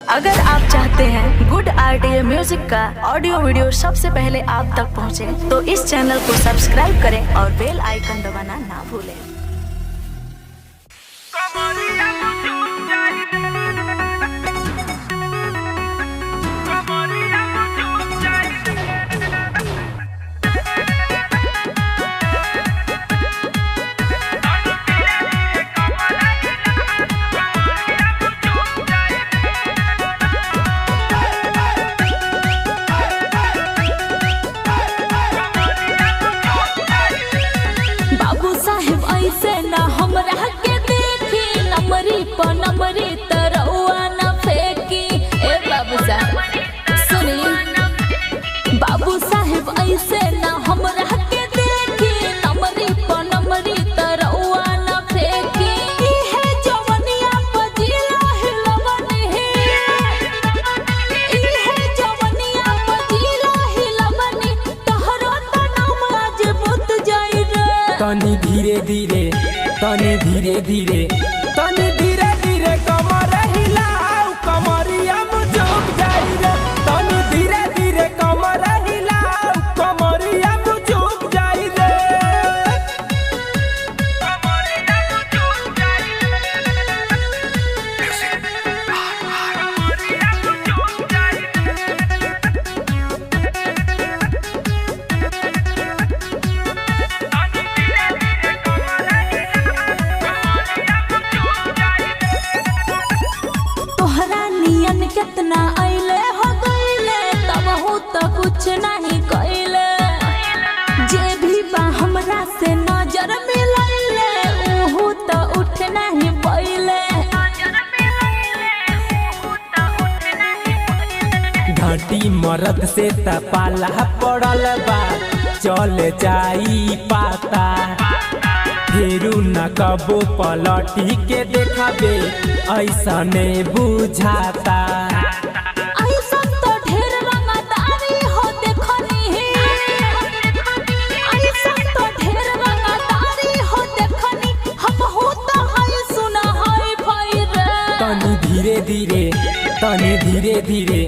अगर आप चाहते हैं गुड आरटीए म्यूजिक का ऑडियो वीडियो सबसे पहले आप तक पहुंचे, तो इस चैनल को सब्सक्राइब करें और बेल आइकन दबाना ना भूलें। नमरी तरौआ न फेंकी। ए बाबू साहब सुनी, बाबू साहब ऐसे न हमरा के देखी, नमरी तरौआ न फेंकी। इहे जवनिया पजीला हिलवनी है, इहे जवनिया पजीला हिलवनी, तहरो त नाम आज बुत जाई रे। तनी धीरे धीरे, तनी धीरे धीरे, तनी धीरे धीरे कमर हिलाऊ, कमरिया मुझुक जाई रे। तनी धीरे धीरे कमर हिलाऊ, कमरिया मुझुक जाई रे। कमरिया मुझुक जाई रे, कमरिया मुझुक जाई कितना आइले हो गइले, तब हो तो कुछ नहीं कइले। जे भी बा हमरा से नजर मिलैले, ओहू तो उठ नहीं पइले। घाटी मरद से तपाला पड़ल बा, चल जाई पाता। फेरू न कबो पलटी के देखाबे, ऐसा ने बुझाता। ऐसा तो ढेर रंगदारी हो देखनी है, ऐसा तो ढेर रंगदारी हो देखनी। हम हो तो हाय सुना हाय भाई रे। तनी धीरे धीरे, तनी धीरे धीरे,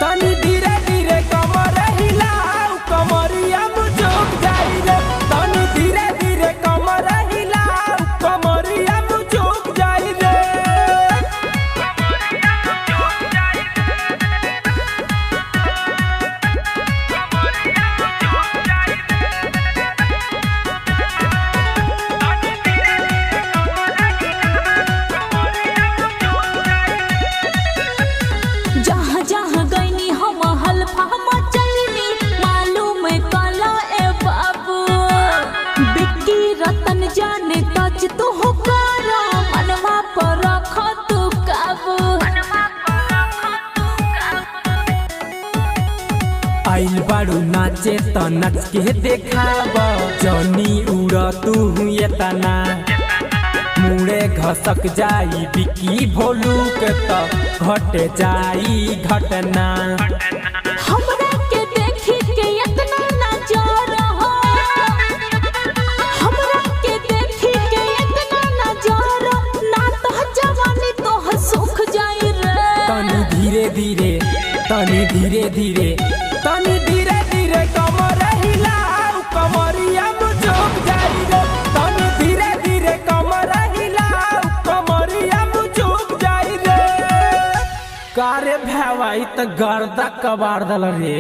तनी धीरे धीरे कमर हिलाऊ, कमरिया मुझुक जाई रे। तनी धीरे धीरे कमर हिलाऊ, कमरिया मुझुक जाई रे। जहाँ जहाँ गईनी हम हल्फा मचैनी, मालूम कला ए बाबू। बिक्की रतन जाने टच तू हो करा, मनवा पर रख तू काबू। आइल बारू नाचे त नच के देखाब, जनी उड़ तू ये तना। मुड़े घसक जाई बिकी भोलू के त घट जाई घटना। हमरा के देखी के इतना नजर हो, हमरा के देखी के इतना नजर, ना तो जवानी तो सुख जाई रे। तनी धीरे धीरे, तनी धीरे धीरे, तनी धीरे धीरे कमर हिलाऊ, कमरिया मुझुक जाई रे। तनी धीरे धीरे कमर हिलाऊ, कमरिया मुझुक जाई रे। कारे भाई त गर्दा कबाड़ दल रे।